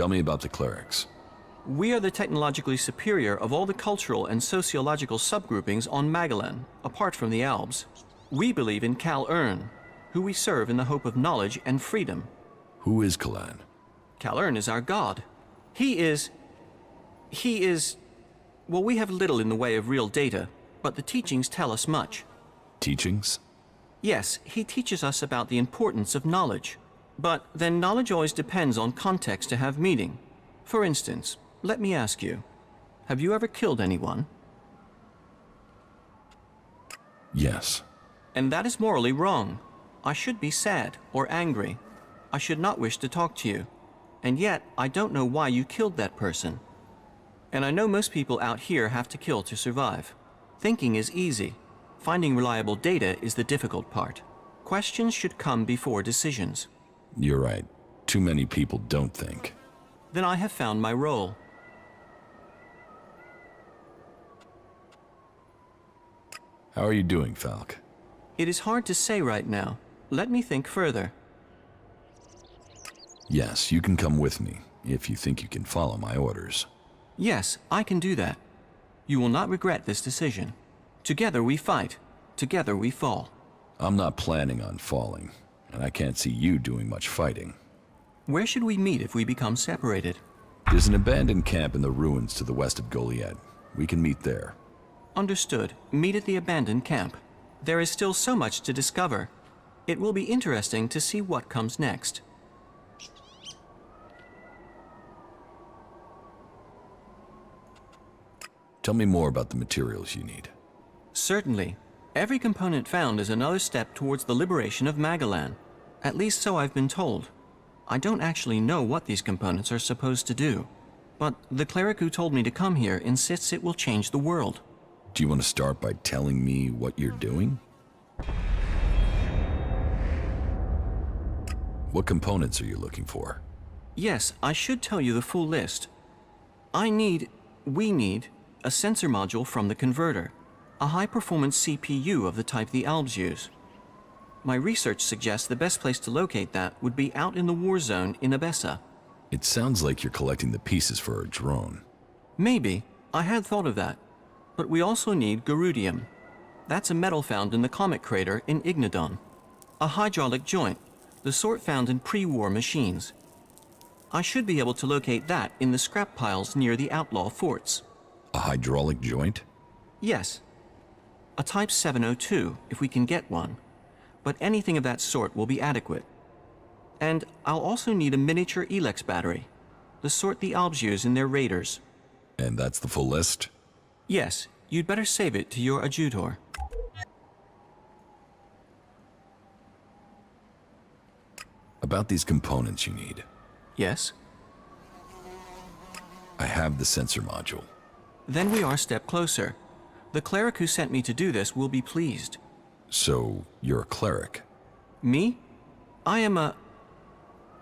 Tell me about the clerics. We are the technologically superior of all the cultural and sociological subgroupings on Magellan, apart from the Albs. We believe in Cal Ern, who we serve in the hope of knowledge and freedom. Who is Kalan? Cal Ern is our god. He is... Well, we have little in the way of real data, but the teachings tell us much. Teachings? Yes, he teaches us about the importance of knowledge. But then knowledge always depends on context to have meaning. For instance, let me ask you, have you ever killed anyone? Yes. And that is morally wrong. I should be sad or angry. I should not wish to talk to you. And yet, I don't know why you killed that person. And I know most people out here have to kill to survive. Thinking is easy. Finding reliable data is the difficult part. Questions should come before decisions. You're right. Too many people don't think. Then I have found my role. How are you doing, Falk? It is hard to say right now. Let me think further. Yes, you can come with me, if you think you can follow my orders. Yes, I can do that. You will not regret this decision. Together we fight. Together we fall. I'm not planning on falling, and I can't see you doing much fighting. Where should we meet if we become separated? There's an abandoned camp in the ruins to the west of Goliad. We can meet there. Understood. Meet at the abandoned camp. There is still so much to discover. It will be interesting to see what comes next. Tell me more about the materials you need. Certainly. Every component found is another step towards the liberation of Magellan. At least so I've been told. I don't actually know what these components are supposed to do. But the cleric who told me to come here insists it will change the world. Do you want to start by telling me what you're doing? What components are you looking for? Yes, I should tell you the full list. We need, a sensor module from the converter. A high-performance CPU of the type the Albs use. My research suggests the best place to locate that would be out in the war zone in Abessa. It sounds like you're collecting the pieces for a drone. Maybe. I had thought of that. But we also need Garudium. That's a metal found in the comet crater in Ignodon. A hydraulic joint, the sort found in pre-war machines. I should be able to locate that in the scrap piles near the outlaw forts. A hydraulic joint? Yes. A Type 702, if we can get one. But anything of that sort will be adequate. And I'll also need a miniature Elex battery, the sort the Albs use in their raiders. And that's the full list? Yes, you'd better save it to your adjutor. About these components you need. Yes? I have the sensor module. Then we are a step closer. The cleric who sent me to do this will be pleased. So, you're a cleric? Me? I am a...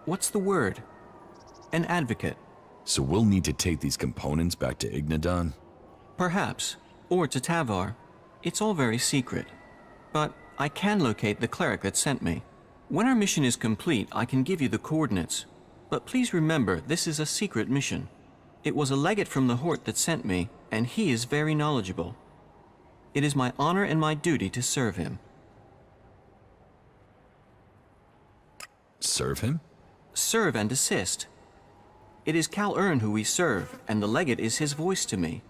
what's the word? An advocate. So we'll need to take these components back to Ignodon? Perhaps. Or to Tavar. It's all very secret. But I can locate the cleric that sent me. When our mission is complete, I can give you the coordinates. But please remember, this is a secret mission. It was a legate from the Hort that sent me, and he is very knowledgeable. It is my honor and my duty to serve him. Serve him? Serve and assist. It is Cal Ern who we serve, and the legate is his voice to me.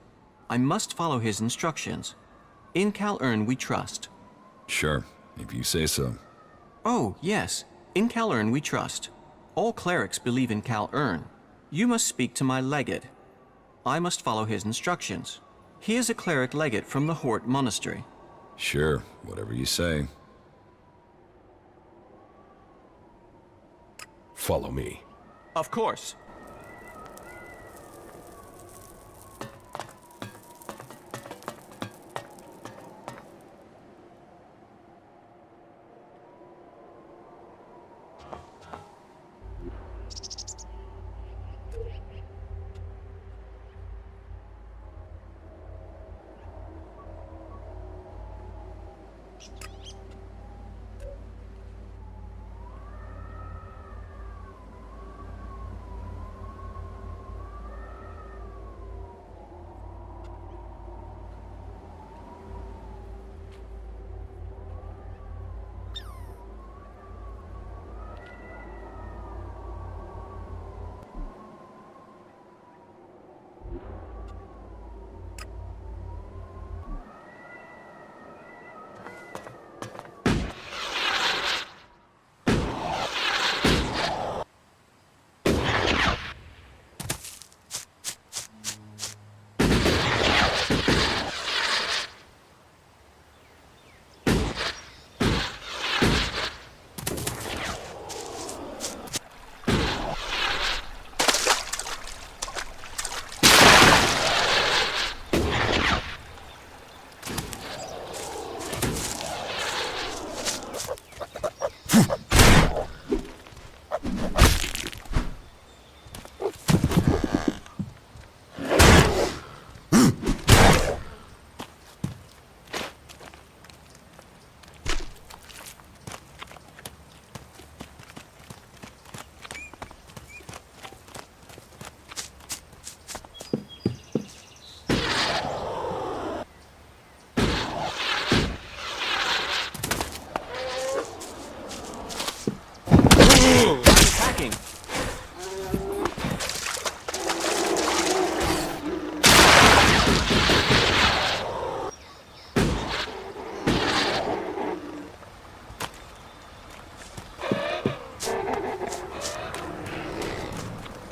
I must follow his instructions. In Cal Ern we trust. Sure, if you say so. Oh, yes. In Cal Ern we trust. All clerics believe in Cal Ern. You must speak to my legate. I must follow his instructions. He is a cleric legate from the Hort Monastery. Sure, whatever you say. Follow me. Of course.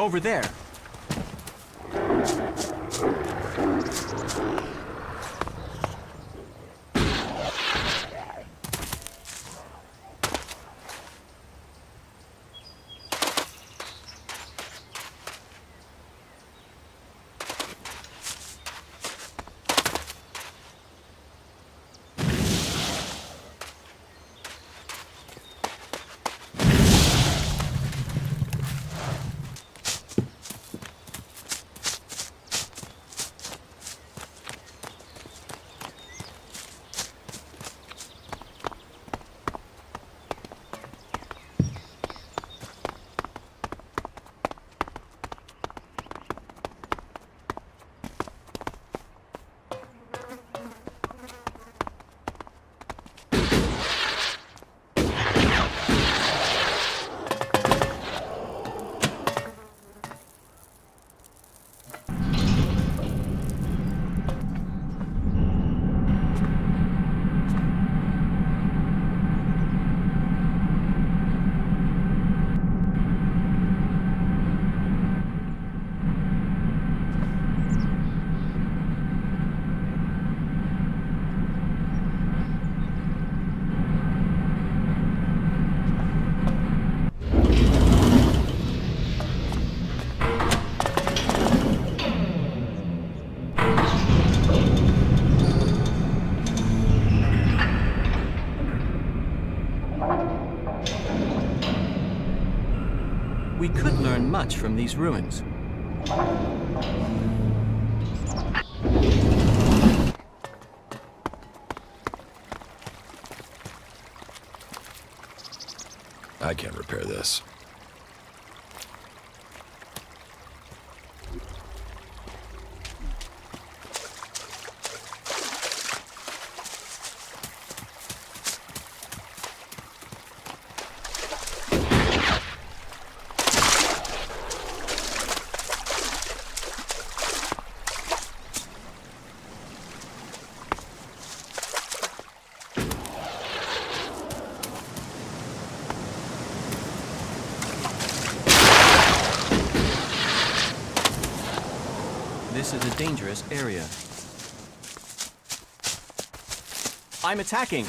over there. We could learn much from these ruins. I can't repair this. This is a dangerous area. I'm attacking!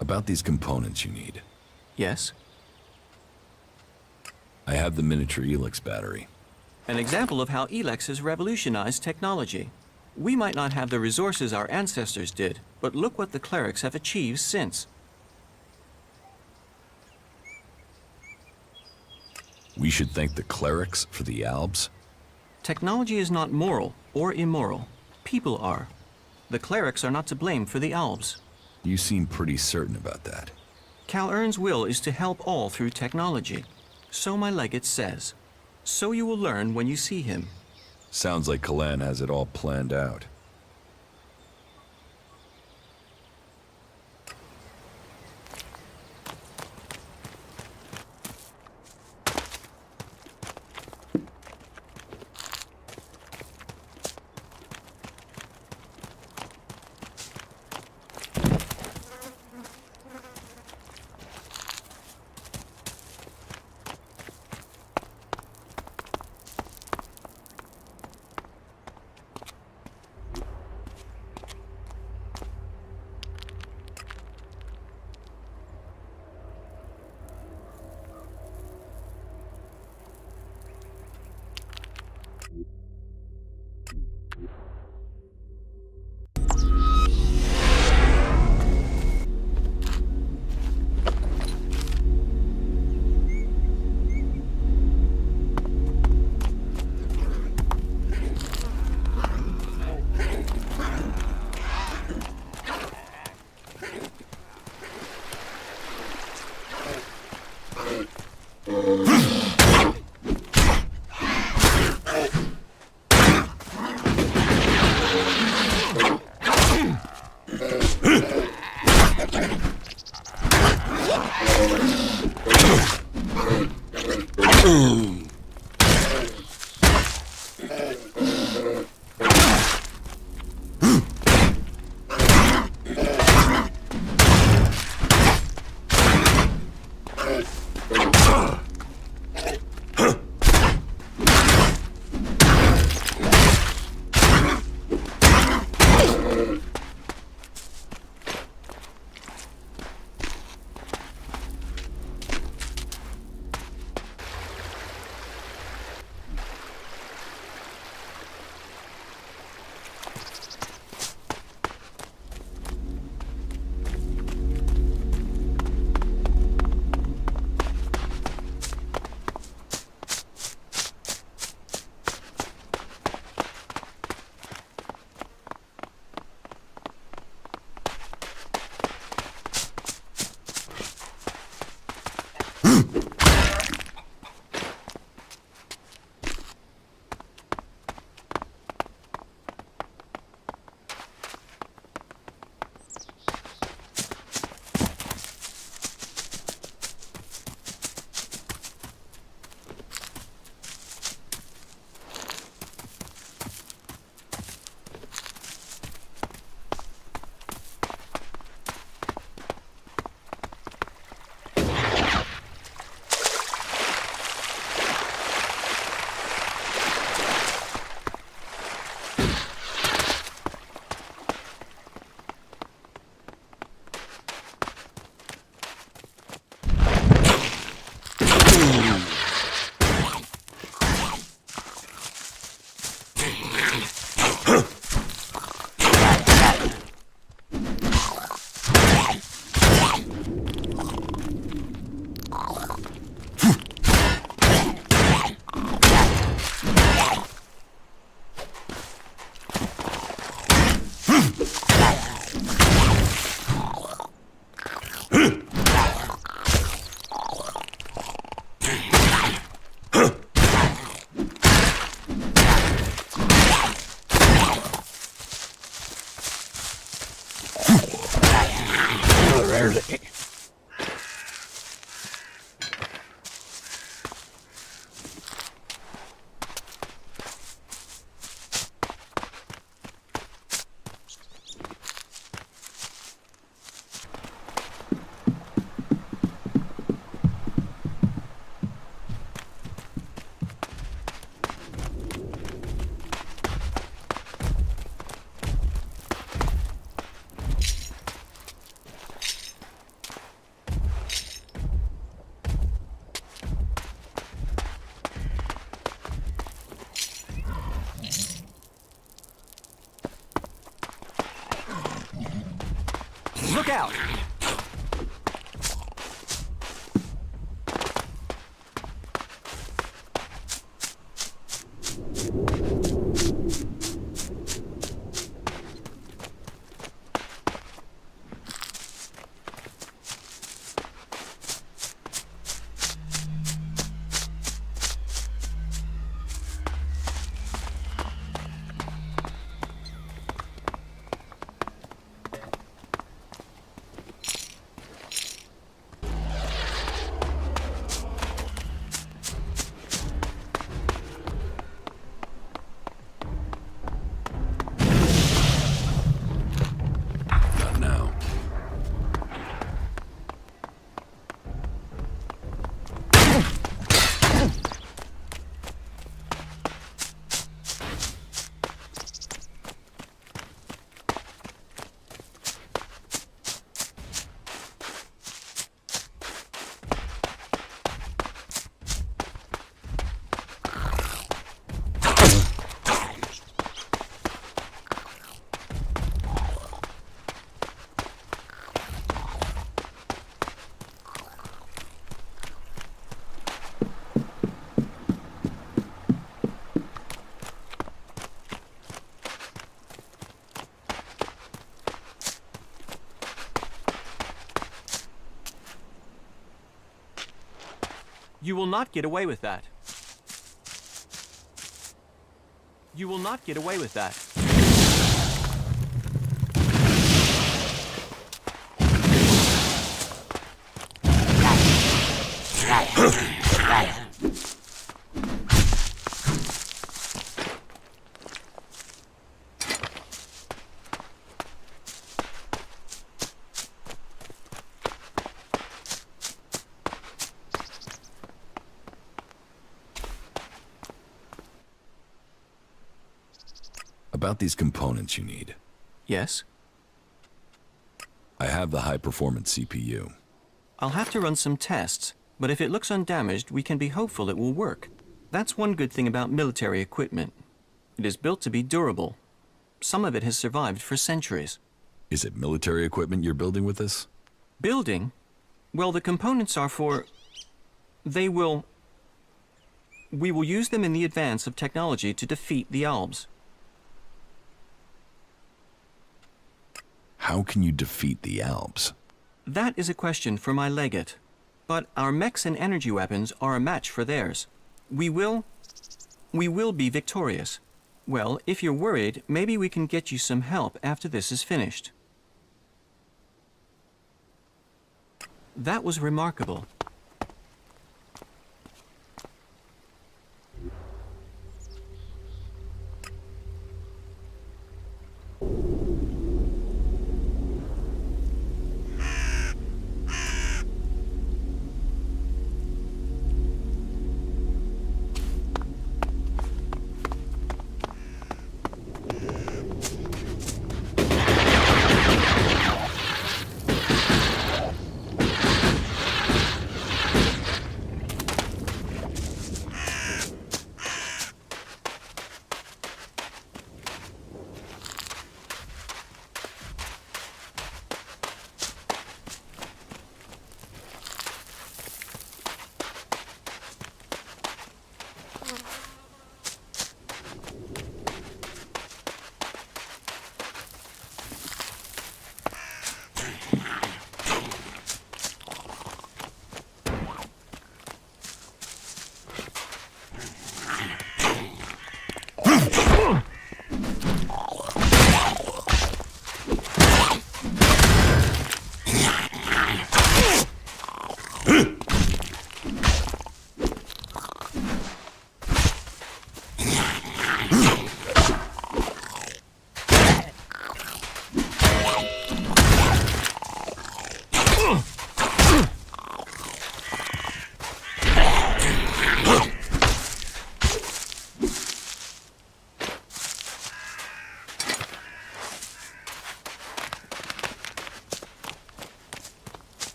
About these components you need. Yes? I have the miniature Elex battery. An example of how Elex has revolutionized technology. We might not have the resources our ancestors did, but look what the clerics have achieved since. We should thank the clerics for the albs. Technology is not moral or immoral. People are. The clerics are not to blame for the elves. You seem pretty certain about that. Cal-Ern's will is to help all through technology. So my legate says. So you will learn when you see him. Sounds like Kalan has it all planned out. Look out! You will not get away with that. You will not get away with that. About these components you need. Yes? I have the high-performance CPU. I'll have to run some tests, but if it looks undamaged, we can be hopeful it will work. That's one good thing about military equipment. It is built to be durable. Some of it has survived for centuries. Is it military equipment you're building with this? Building? Well, the components are for... We will use them in the advance of technology to defeat the Albs. How can you defeat the Alps? That is a question for my legate. But our mechs and energy weapons are a match for theirs. We will be victorious. Well, if you're worried, maybe we can get you some help after this is finished. That was remarkable.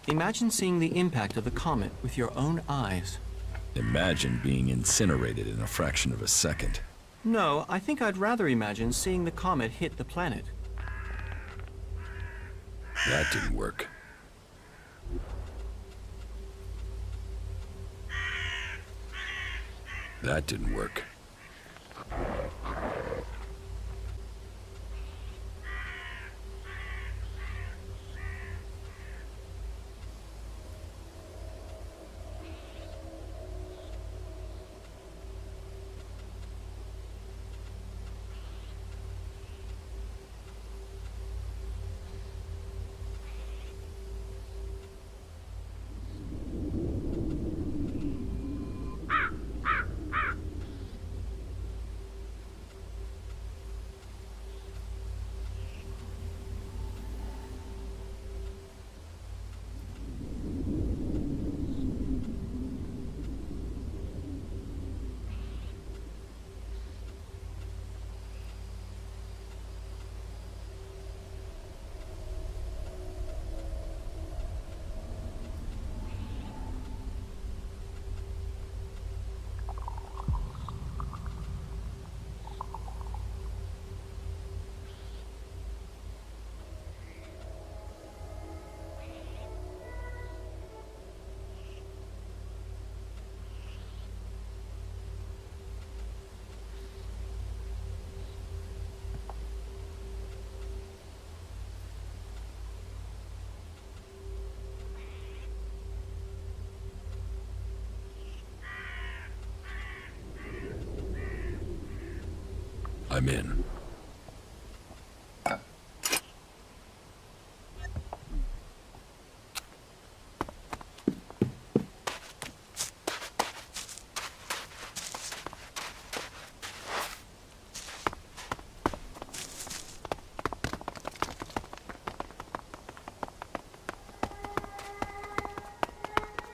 Imagine seeing the impact of the comet with your own eyes. Imagine being incinerated in a fraction of a second. No, I think I'd rather imagine seeing the comet hit the planet. That didn't work. That didn't work. I'm in.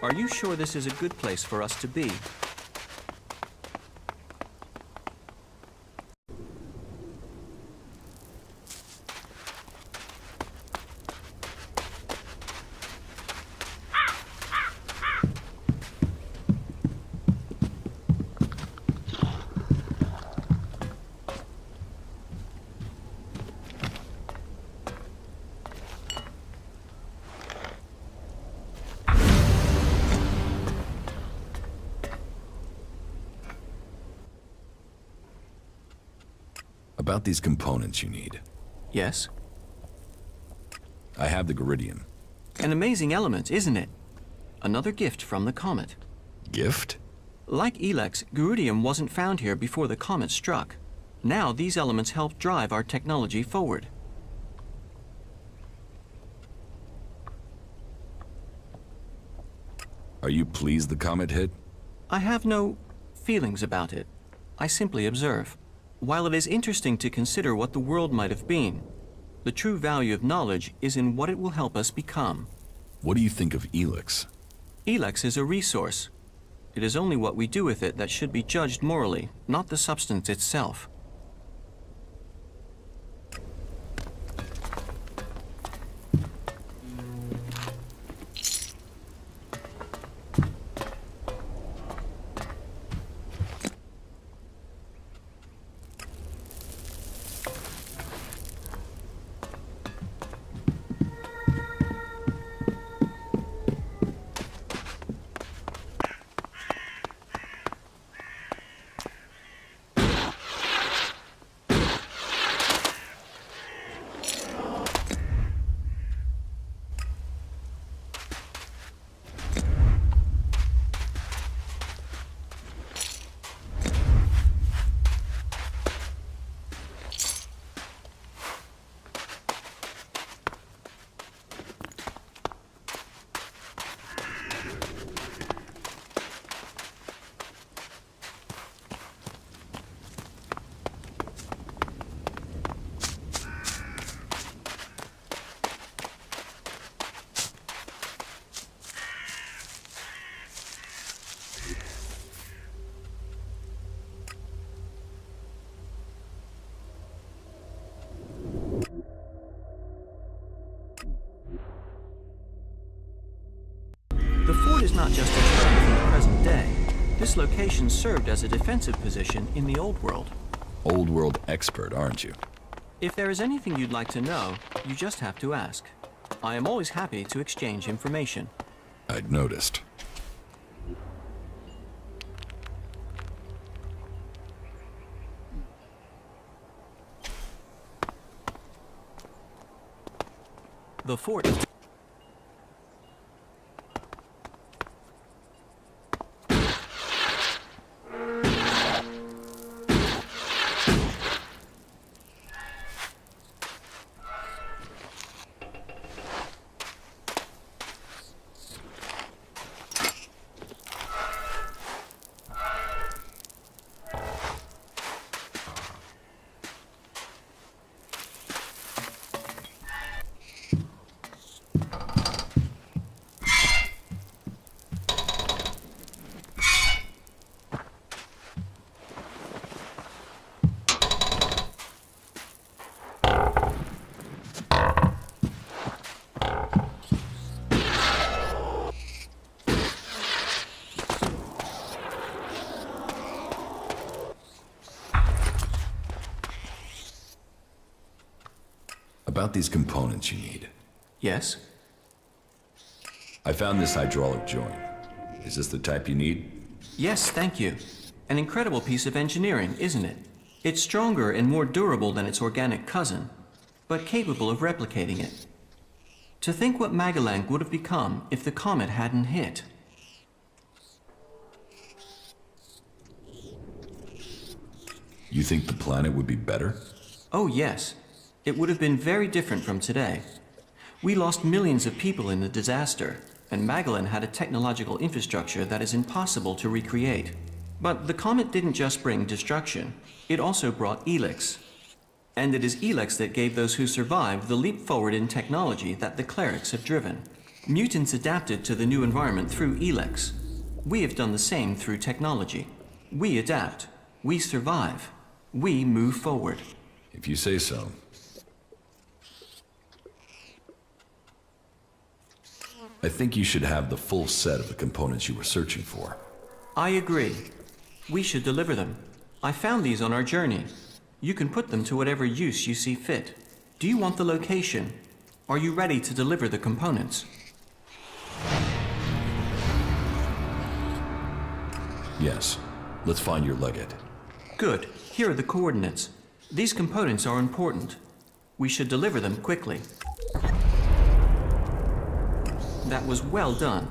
Are you sure this is a good place for us to be? About these components you need. Yes. I have the Geridium. An amazing element, isn't it? Another gift from the comet. Gift? Like Elex, Geridium wasn't found here before the comet struck. Now these elements help drive our technology forward. Are you pleased the comet hit? I have no feelings about it. I simply observe. While it is interesting to consider what the world might have been, the true value of knowledge is in what it will help us become. What do you think of Elex? Elex is a resource. It is only what we do with it that should be judged morally, not the substance itself. The fort is not just a strength in the present day. This location served as a defensive position in the Old World. Old world expert, aren't you? If there is anything you'd like to know, you just have to ask. I am always happy to exchange information. I'd noticed. The fort is... About these components you need. Yes? I found this hydraulic joint. Is this the type you need? Yes, thank you. An incredible piece of engineering, isn't it? It's stronger and more durable than its organic cousin, but capable of replicating it. To think what Magalang would have become if the comet hadn't hit. You think the planet would be better? Oh, yes. It would have been very different from today. We lost millions of people in the disaster, and Magellan had a technological infrastructure that is impossible to recreate. But the comet didn't just bring destruction, it also brought Elex. And it is Elex that gave those who survived the leap forward in technology that the clerics have driven. Mutants adapted to the new environment through Elex. We have done the same through technology. We adapt. We survive. We move forward. If you say so. I think you should have the full set of the components you were searching for. I agree. We should deliver them. I found these on our journey. You can put them to whatever use you see fit. Do you want the location? Are you ready to deliver the components? Yes. Let's find your legate. Good. Here are the coordinates. These components are important. We should deliver them quickly. That was well done.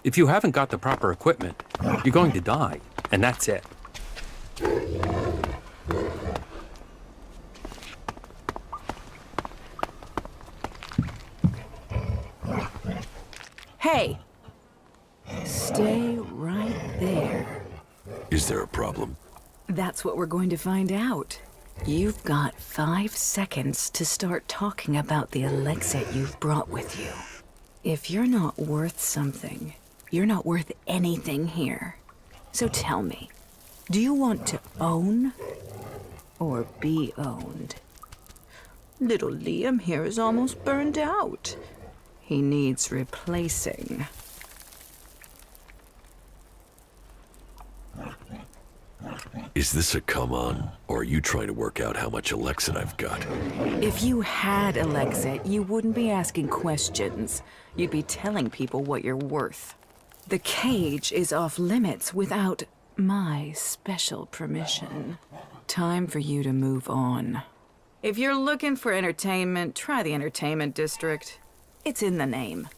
If you haven't got the proper equipment, you're going to die, and that's it. Hey! Stay right there. Is there a problem? That's what we're going to find out. You've got 5 seconds to start talking about the Elexit you've brought with you. If you're not worth something, you're not worth anything here. So tell me, do you want to own or be owned? Little Liam here is almost burned out. He needs replacing. Is this a come-on, or are you trying to work out how much Elexit I've got? If you had Elexit, you wouldn't be asking questions. You'd be telling people what you're worth. The cage is off limits without my special permission. Time for you to move on. If you're looking for entertainment, try the entertainment district. It's in the name.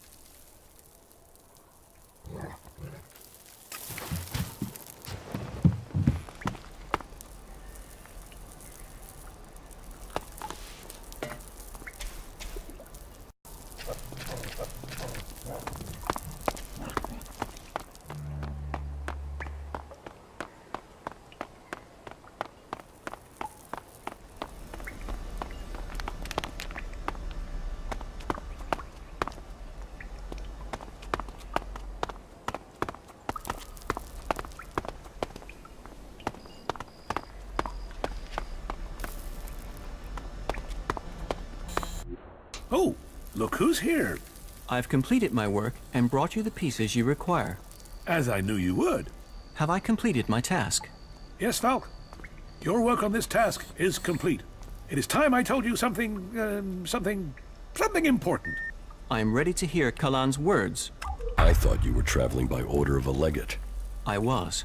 Oh, look who's here. I've completed my work and brought you the pieces you require. As I knew you would. Have I completed my task? Yes, Falk. Your work on this task is complete. It is time I told you something important. I am ready to hear Kalan's words. I thought you were traveling by order of a legate. I was.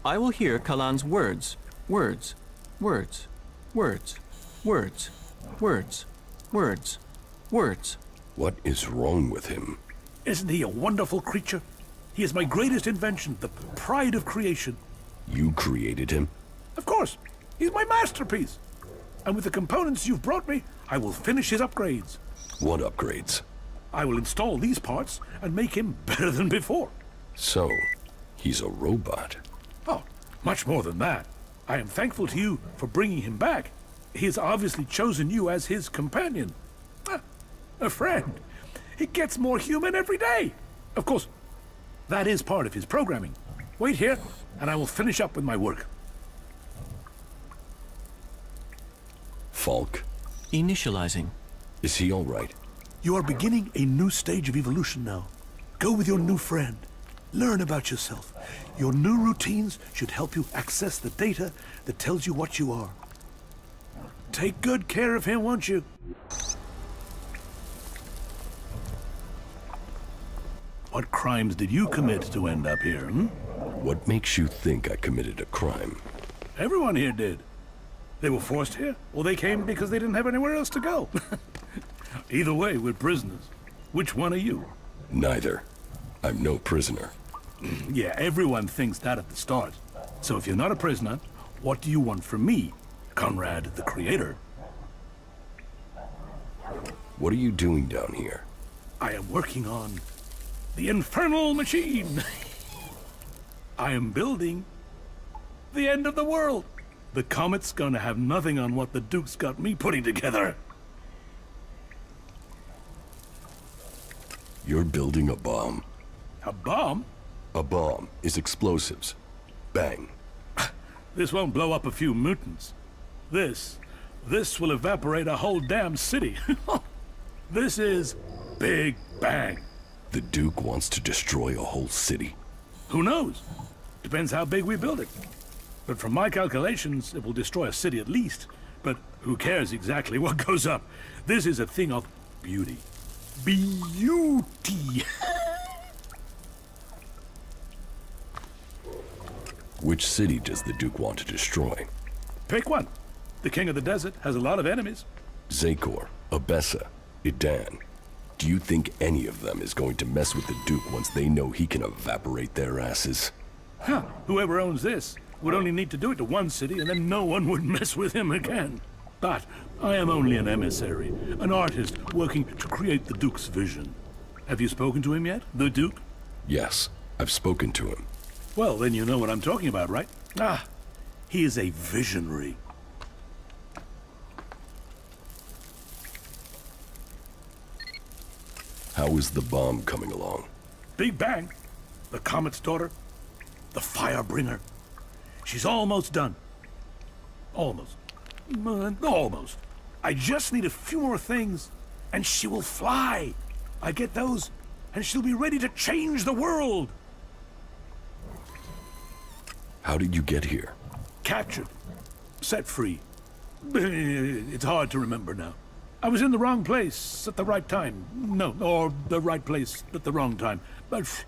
I will hear Kalan's words. Words. Words. Words. Words. Words. Words. Words. What is wrong with him? Isn't he a wonderful creature? He is my greatest invention, the pride of creation. You created him? Of course, he's my masterpiece. And with the components you've brought me, I will finish his upgrades. What upgrades? I will install these parts and make him better than before. So, he's a robot. Oh, much more than that. I am thankful to you for bringing him back. He has obviously chosen you as his companion. A friend. He gets more human every day. Of course, that is part of his programming. Wait here, and I will finish up with my work. Falk? Initializing. Is he all right? You are beginning a new stage of evolution now. Go with your new friend. Learn about yourself. Your new routines should help you access the data that tells you what you are. Take good care of him, won't you? What crimes did you commit to end up here, hmm? What makes you think I committed a crime? Everyone here did. They were forced here, or they came because they didn't have anywhere else to go. Either way, we're prisoners. Which one are you? Neither. I'm no prisoner. Yeah, everyone thinks that at the start. So if you're not a prisoner, what do you want from me, Conrad the Creator? What are you doing down here? I am working on the infernal machine. I am building the end of the world. The comet's gonna have nothing on what the Duke's got me putting together. You're building a bomb. A bomb? A bomb is explosives. Bang. This won't blow up a few mutants. This will evaporate a whole damn city. This is Big Bang. The Duke wants to destroy a whole city. Who knows? Depends how big we build it. But from my calculations, it will destroy a city at least. But who cares exactly what goes up? This is a thing of beauty. Beauty! Which city does the Duke want to destroy? Pick one. The King of the Desert has a lot of enemies. Zakor, Abessa, Idan. Do you think any of them is going to mess with the Duke once they know he can evaporate their asses? Huh. Whoever owns this would only need to do it to one city, and then no one would mess with him again. But I am only an emissary, an artist working to create the Duke's vision. Have you spoken to him yet, the Duke? Yes, I've spoken to him. Well, then you know what I'm talking about, right? Ah, he is a visionary. How is the bomb coming along? Big Bang, the Comet's daughter, the Firebringer. She's almost done. Almost. Almost. I just need a few more things, and she will fly. I get those, and she'll be ready to change the world. How did you get here? Captured. Set free. It's hard to remember now. I was in the wrong place at the right time. No, or the right place at the wrong time. But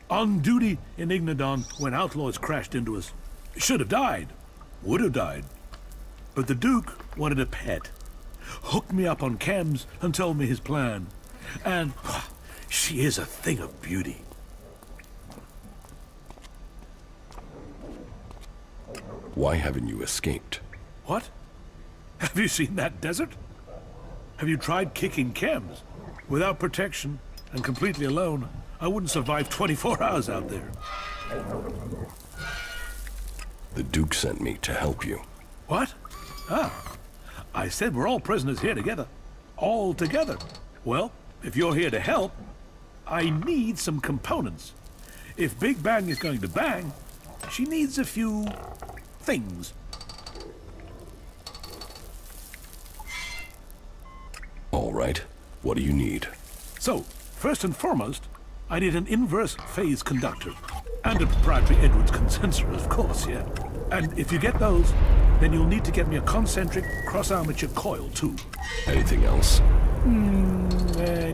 on duty in Ignadon when outlaws crashed into us. Should have died. Would have died. But the Duke wanted a pet. Hooked me up on chems and told me his plan. And she is a thing of beauty. Why haven't you escaped? What? Have you seen that desert? Have you tried kicking chems? Without protection and completely alone, I wouldn't survive 24 hours out there. The Duke sent me to help you. What? Ah, I said we're all prisoners here together. All together. Well, if you're here to help, I need some components. If Big Bang is going to bang, she needs a few things. All right. What do you need? So, first and foremost, I need an inverse phase conductor. And a proprietary Edwards condenser, of course, yeah. And if you get those, then you'll need to get me a concentric cross-armature coil, too. Anything else?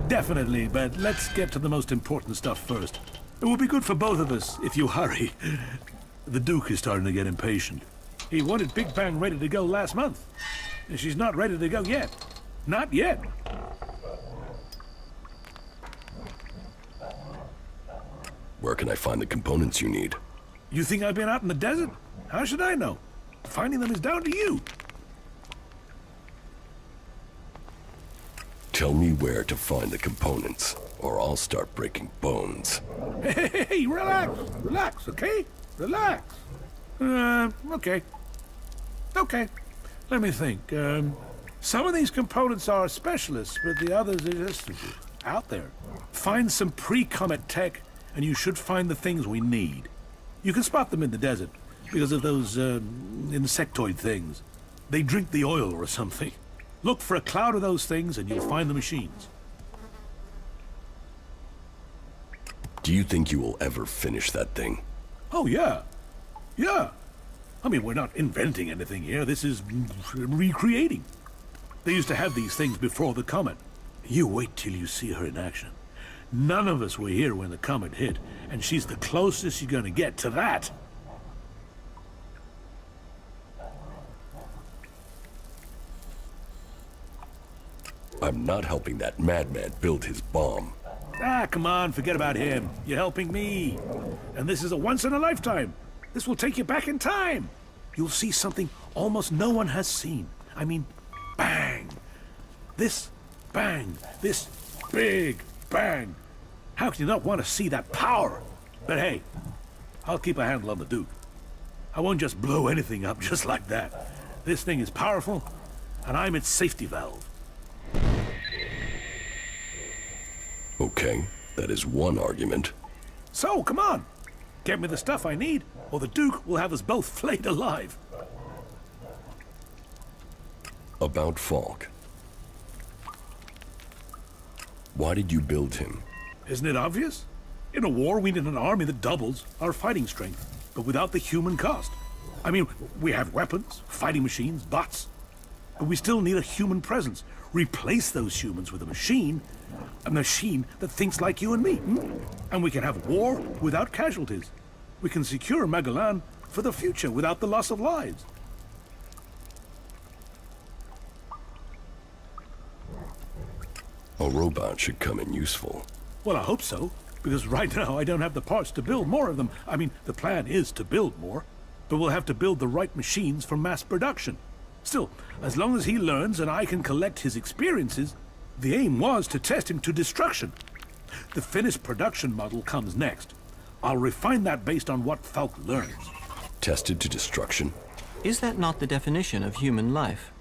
Definitely, but let's get to the most important stuff first. It will be good for both of us if you hurry. The Duke is starting to get impatient. He wanted Big Bang ready to go last month. And she's not ready to go yet. Not yet. Where can I find the components you need? You think I've been out in the desert? How should I know? Finding them is down to you. Tell me where to find the components, or I'll start breaking bones. Hey, relax. Relax, okay? Relax. Okay. Okay. Let me think. Some of these components are specialists, but the others are just out there. Find some pre-comet tech, and you should find the things we need. You can spot them in the desert, because of those, insectoid things. They drink the oil or something. Look for a cloud of those things, and you'll find the machines. Do you think you will ever finish that thing? Oh, yeah. Yeah. I mean, we're not inventing anything here. This is recreating. They used to have these things before the comet. You wait till you see her in action. None of us were here when the comet hit, and she's the closest you're gonna get to that. I'm not helping that madman build his bomb. Ah, come on, forget about him. You're helping me. And this is a once-in-a-lifetime. This will take you back in time. You'll see something almost no one has seen. I mean, bang. This bang. This big bang. How can you not want to see that power? But hey, I'll keep a handle on the Duke. I won't just blow anything up just like that. This thing is powerful, and I'm its safety valve. Okay, that is one argument. So, come on. Get me the stuff I need, or the Duke will have us both flayed alive. About Falk. Why did you build him? Isn't it obvious? In a war, we need an army that doubles our fighting strength, but without the human cost. I mean, we have weapons, fighting machines, bots, but we still need a human presence. Replace those humans with a machine that thinks like you and me. And we can have war without casualties. We can secure Magellan for the future without the loss of lives. A robot should come in useful. Well, I hope so, because right now I don't have the parts to build more of them. I mean, the plan is to build more, but we'll have to build the right machines for mass production. Still, as long as he learns and I can collect his experiences, the aim was to test him to destruction. The finished production model comes next. I'll refine that based on what Falk learns. Tested to destruction? Is that not the definition of human life?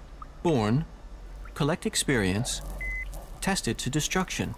Born, collect experience, tested to destruction.